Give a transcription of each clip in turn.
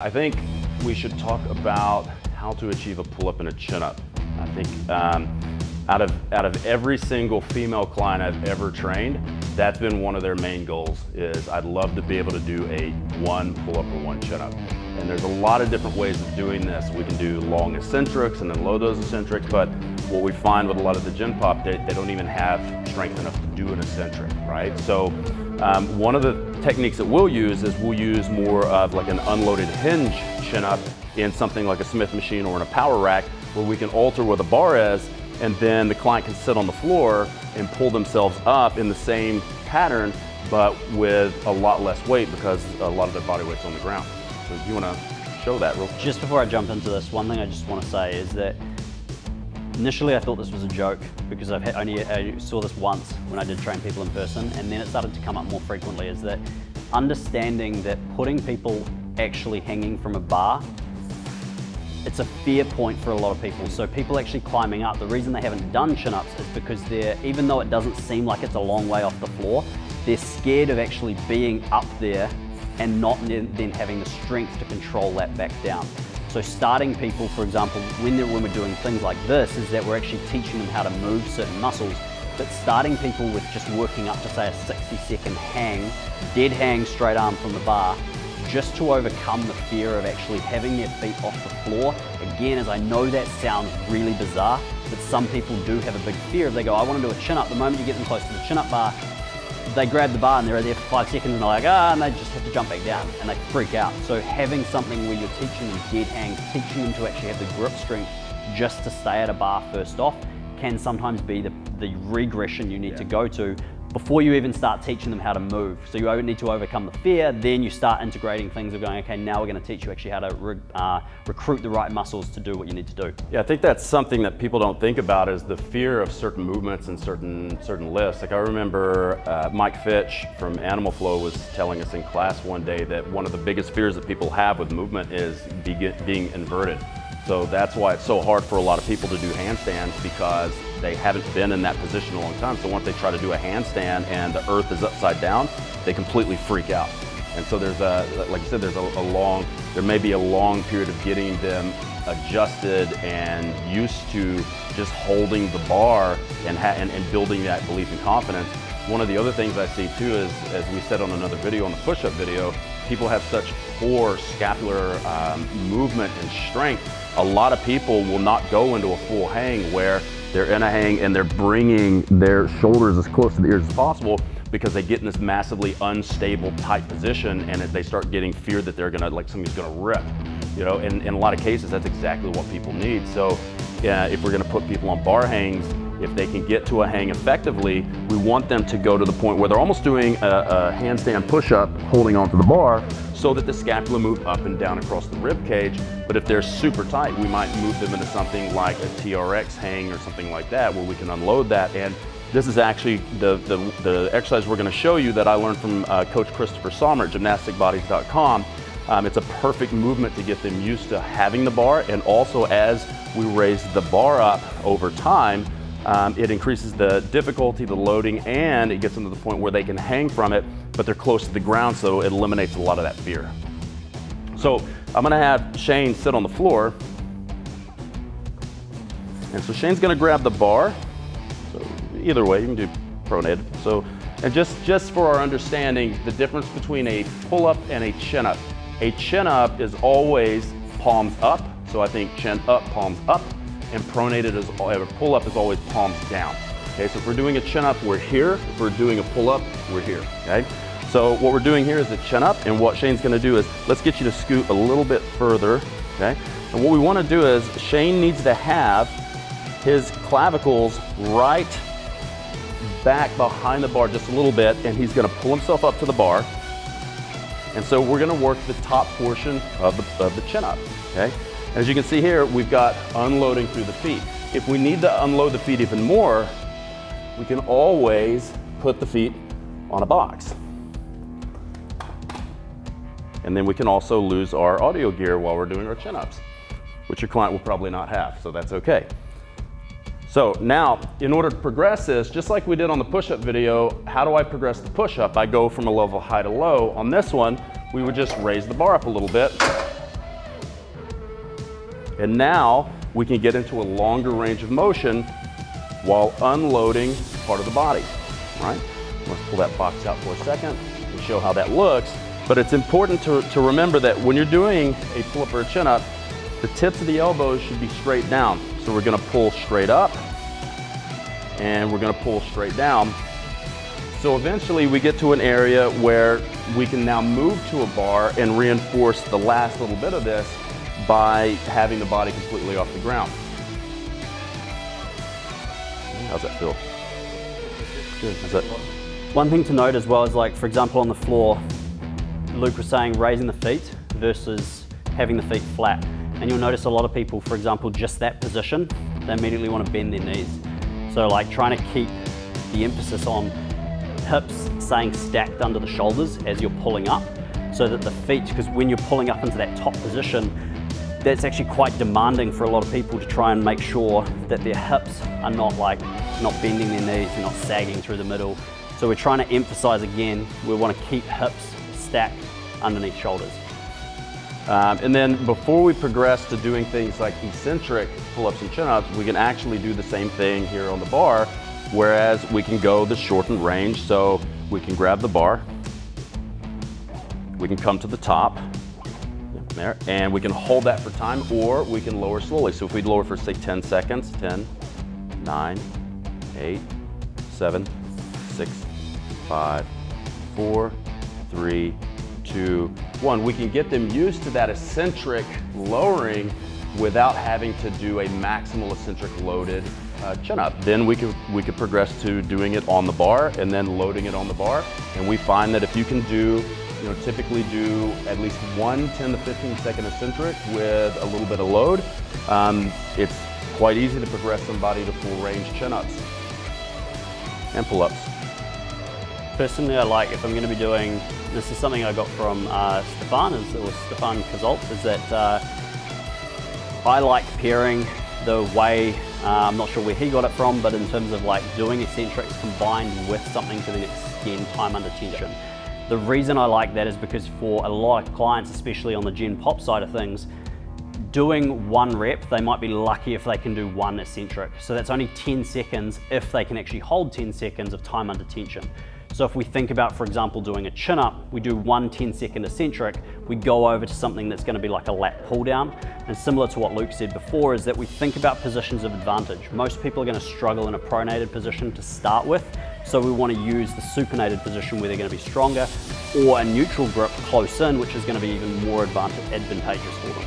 I think we should talk about how to achieve a pull-up and a chin-up. I think out of every single female client I've ever trained, that's been one of their main goals, is I'd love to be able to do a one pull-up or one chin-up. And there's a lot of different ways of doing this. We can do long eccentrics and then low those eccentrics, but what we find with a lot of the Gen Pop, they don't even have strength enough to do an eccentric, right? So one of the techniques that we'll use is we'll use more of like an unloaded hinge chin-up in something like a Smith machine or in a power rack, where we can alter where the bar is, and then the client can sit on the floor and pull themselves up in the same pattern, but with a lot less weight because a lot of their body weight's on the ground. So do you want to show that real quick? Just before I jump into this, one thing I just want to say is that initially I thought this was a joke because I saw this once when I did train people in person, and then it started to come up more frequently, is that understanding that putting people actually hanging from a bar, it's a fear point for a lot of people. So people actually climbing up, the reason they haven't done chin-ups is because even though it doesn't seem like it's a long way off the floor, they're scared of actually being up there and not then having the strength to control that back down. So starting people, for example, when we're doing things like this, is that we're actually teaching them how to move certain muscles, but starting people with just working up to say a 60-second hang, dead hang, straight arm from the bar, just to overcome the fear of actually having their feet off the floor. Again, as I know that sounds really bizarre, but some people do have a big fear. If they go, I want to do a chin-up, the moment you get them close to the chin-up bar, they grab the bar and they're there for 5 seconds and they're like, and they just have to jump back down and they freak out. So having something where you're teaching them dead hangs, teaching them to actually have the grip strength just to stay at a bar first off, can sometimes be the regression you need to go to before you even start teaching them how to move. So you need to overcome the fear, then you start integrating things of going, okay, now we're going to teach you actually how to recruit the right muscles to do what you need to do. Yeah, I think that's something that people don't think about, is the fear of certain movements and certain lifts. Like I remember Mike Fitch from Animal Flow was telling us in class one day that one of the biggest fears that people have with movement is being inverted. So that's why it's so hard for a lot of people to do handstands, because they haven't been in that position in a long time. So once they try to do a handstand and the earth is upside down, they completely freak out. And so there's like you said, there may be a long period of getting them adjusted and used to just holding the bar and building that belief and confidence. One of the other things I see too is, as we said on another video, on the push-up video, people have such poor scapular movement and strength. A lot of people will not go into a full hang where they're in a hang and they're bringing their shoulders as close to the ears as possible, because they get in this massively unstable, tight position, and they start getting feared that they're gonna, like somebody's gonna rip. You know, and in a lot of cases, that's exactly what people need. So if we're gonna put people on bar hangs, if they can get to a hang effectively, we want them to go to the point where they're almost doing a handstand push-up, holding onto the bar, so that the scapula move up and down across the rib cage. But if they're super tight, we might move them into something like a TRX hang or something like that, where we can unload that. And this is actually the exercise we're gonna show you that I learned from Coach Christopher Sommer at gymnasticbodies.com. It's a perfect movement to get them used to having the bar, and also as we raise the bar up over time, it increases the difficulty, the loading, and it gets them to the point where they can hang from it, but they're close to the ground, so it eliminates a lot of that fear. So I'm gonna have Shane sit on the floor. And so Shane's gonna grab the bar. So either way, you can do pronated. So, and just for our understanding, the difference between a pull-up and a chin-up. A chin-up is always palms up, so I think chin up, palms up. And pronated is, a pull-up is always palms down. Okay, so if we're doing a chin-up, we're here. If we're doing a pull-up, we're here, okay? So what we're doing here is a chin-up, and what Shane's gonna do is, let's get you to scoot a little bit further, okay? And what we wanna do is, Shane needs to have his clavicles right back behind the bar just a little bit, and he's gonna pull himself up to the bar. And so we're gonna work the top portion of the chin-up, okay? As you can see here, we've got unloading through the feet. If we need to unload the feet even more, we can always put the feet on a box. And then we can also lose our audio gear while we're doing our chin-ups, which your client will probably not have, so that's okay. So now, in order to progress this, just like we did on the push-up video, how do I progress the push-up? I go from a level high to low. On this one, we would just raise the bar up a little bit, And now we can get into a longer range of motion while unloading part of the body, right? Let's pull that box out for a second and show how that looks. But it's important to remember that when you're doing a pull-up or a chin-up, the tips of the elbows should be straight down. So we're gonna pull straight up and we're gonna pull straight down. So eventually we get to an area where we can now move to a bar and reinforce the last little bit of this by having the body completely off the ground. How's that feel? Good. Is that... One thing to note as well is, like, for example, on the floor, Luke was saying raising the feet versus having the feet flat. And you'll notice a lot of people, for example, just that position, they immediately want to bend their knees. So like trying to keep the emphasis on hips staying stacked under the shoulders as you're pulling up, so that the feet, because when you're pulling up into that top position, that's actually quite demanding for a lot of people to try and make sure that their hips are not bending their knees, they're not sagging through the middle. So we're trying to emphasize again, we want to keep hips stacked underneath shoulders. And then before we progress to doing things like eccentric pull-ups and chin-ups, we can actually do the same thing here on the bar, whereas we can go the shortened range. So we can grab the bar, we can come to the top, there, and we can hold that for time, or we can lower slowly. So if we lower for, say, 10 seconds, 10, 9, 8, 7, 6, 5, 4, 3, 2, 1. We can get them used to that eccentric lowering without having to do a maximal eccentric loaded chin-up. Then we could progress to doing it on the bar and then loading it on the bar. And we find that if you can do, typically do at least one 10 to 15 second eccentric with a little bit of load, it's quite easy to progress somebody to full range chin-ups and pull-ups. Personally, I like, if I'm going to be doing, this is something I got from Stefan Cazalt, is that I like pairing the way, I'm not sure where he got it from, but in terms of like doing eccentrics combined with something to then extend time under tension. The reason I like that is because for a lot of clients, especially on the Gen Pop side of things, doing one rep, they might be lucky if they can do one eccentric. So that's only 10 seconds if they can actually hold 10 seconds of time under tension. So if we think about, for example, doing a chin-up, we do one 10-second eccentric, we go over to something that's going to be like a lat pull-down. And similar to what Luke said before, is that we think about positions of advantage. Most people are going to struggle in a pronated position to start with, so we want to use the supinated position where they're going to be stronger, or a neutral grip close in, which is going to be even more advantageous for them.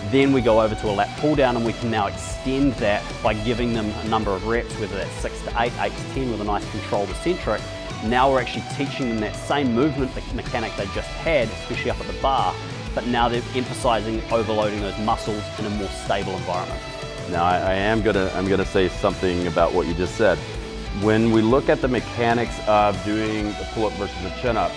Then we go over to a lat pull-down, and we can now extend that by giving them a number of reps, whether that's 6 to 8, 8 to 10 with a nice controlled eccentric. Now we're actually teaching them that same movement mechanic they just had, especially up at the bar, but now they're emphasizing overloading those muscles in a more stable environment. Now I'm gonna say something about what you just said. When we look at the mechanics of doing a pull-up versus a chin-up,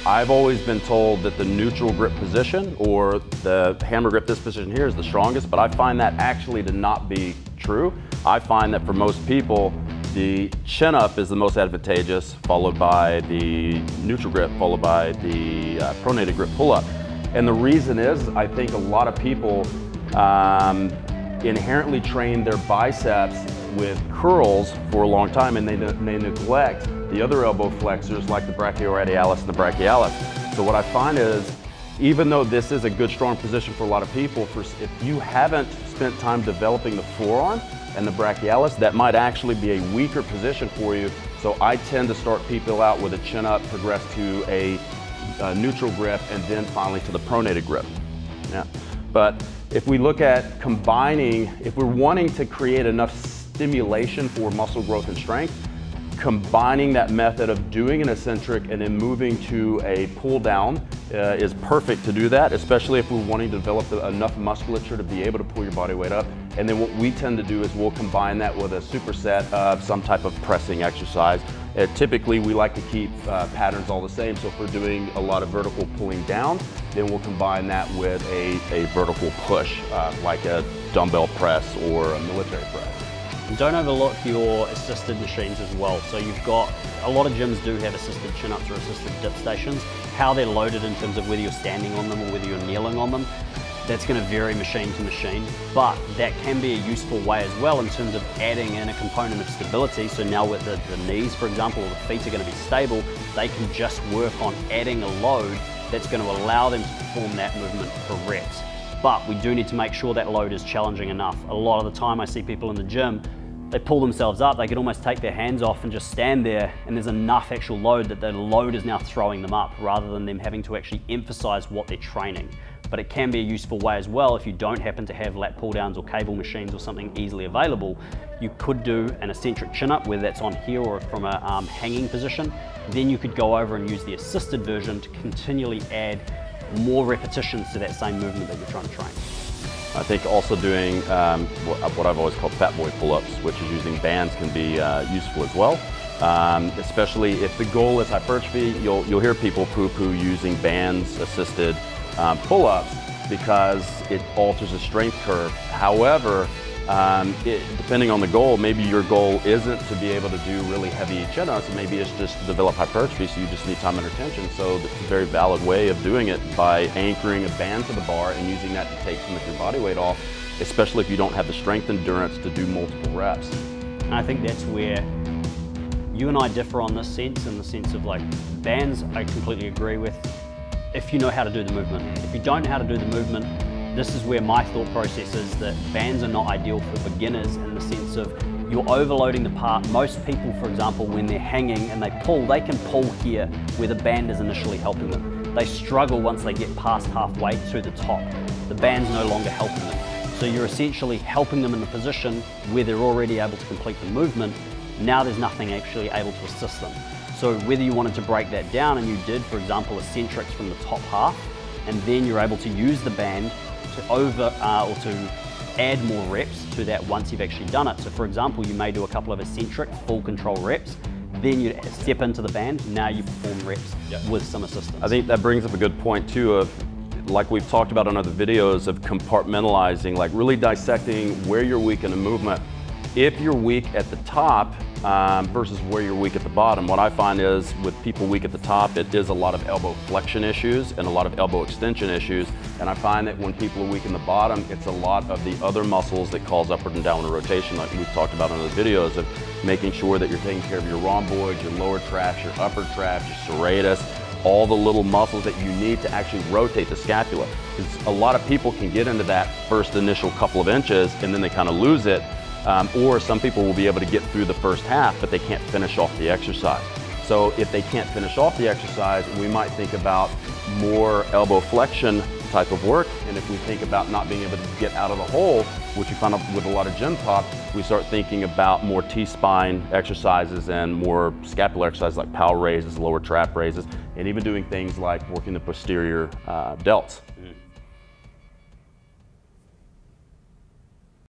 I've always been told that the neutral grip position, or the hammer grip, this position here, is the strongest, but I find that actually to not be true. I find that for most people, the chin-up is the most advantageous, followed by the neutral grip, followed by the pronated grip pull-up. And the reason is, I think a lot of people inherently train their biceps with curls for a long time, and they neglect the other elbow flexors like the brachioradialis and the brachialis. So what I find is, even though this is a good, strong position for a lot of people, if you haven't spent time developing the forearm and the brachialis, that might actually be a weaker position for you. So I tend to start people out with a chin-up, progress to a neutral grip, and then finally to the pronated grip. Yeah. But if we look at combining, if we're wanting to create enough stimulation for muscle growth and strength, combining that method of doing an eccentric and then moving to a pull down is perfect to do that, especially if we're wanting to develop enough musculature to be able to pull your body weight up. And then what we tend to do is we'll combine that with a superset of some type of pressing exercise. Typically, we like to keep patterns all the same. So if we're doing a lot of vertical pulling down, then we'll combine that with a vertical push, like a dumbbell press or a military press. And don't overlook your assisted machines as well. So you've got, a lot of gyms do have assisted chin-ups or assisted dip stations. How they're loaded in terms of whether you're standing on them or whether you're kneeling on them, That's going to vary machine to machine, but that can be a useful way as well in terms of adding in a component of stability. So now with the knees, for example, or the feet are going to be stable, they can just work on adding a load that's going to allow them to perform that movement for reps. But we do need to make sure that load is challenging enough. A lot of the time I see people in the gym, they pull themselves up, they can almost take their hands off and just stand there, and there's enough actual load that the load is now throwing them up rather than them having to actually emphasize what they're training. But it can be a useful way as well if you don't happen to have lat pull downs or cable machines or something easily available. You could do an eccentric chin up, whether that's on here or from a hanging position. Then you could go over and use the assisted version to continually add more repetitions to that same movement that you're trying to train. I think also doing what I've always called fat boy pull-ups, which is using bands, can be useful as well. Especially if the goal is hypertrophy, you'll hear people poo-poo using bands assisted pull-ups because it alters the strength curve. However, depending on the goal, maybe your goal isn't to be able to do really heavy chin-ups, and maybe it's just to develop hypertrophy, so you just need time under tension. So it's a very valid way of doing it by anchoring a band to the bar and using that to take some of your body weight off, especially if you don't have the strength endurance to do multiple reps. And I think that's where you and I differ on this sense, in the sense of like bands, I completely agree with if you know how to do the movement. If you don't know how to do the movement, this is where my thought process is that bands are not ideal for beginners, in the sense of you're overloading the part. Most people, for example, when they're hanging and they can pull here where the band is initially helping them. They struggle once they get past halfway to the top. The band's no longer helping them. So you're essentially helping them in the position where they're already able to complete the movement. Now there's nothing actually able to assist them. So whether you wanted to break that down and you did, for example, eccentrics from the top half, and then you're able to use the band to or to add more reps to that once you've actually done it. So for example, you may do a couple of eccentric full control reps, then you step into the band, now you perform reps with some assistance. I think that brings up a good point too of, like we've talked about on other videos, of compartmentalizing, like really dissecting where you're weak in a movement. If you're weak at the top versus where you're weak at the bottom, what I find is with people weak at the top, it is a lot of elbow flexion issues and a lot of elbow extension issues. And I find that when people are weak in the bottom, it's a lot of the other muscles that cause upward and downward rotation, like we've talked about in other videos, of making sure that you're taking care of your rhomboids, your lower traps, your upper traps, your serratus, all the little muscles that you need to actually rotate the scapula. Because a lot of people can get into that first initial couple of inches and then they kind of lose it. Or some people will be able to get through the first half, but they can't finish off the exercise. So if they can't finish off the exercise, we might think about more elbow flexion type of work. And if we think about not being able to get out of the hole, which we find with a lot of gym talk, we start thinking about more T-spine exercises and more scapular exercises like power raises, lower trap raises, and even doing things like working the posterior delts.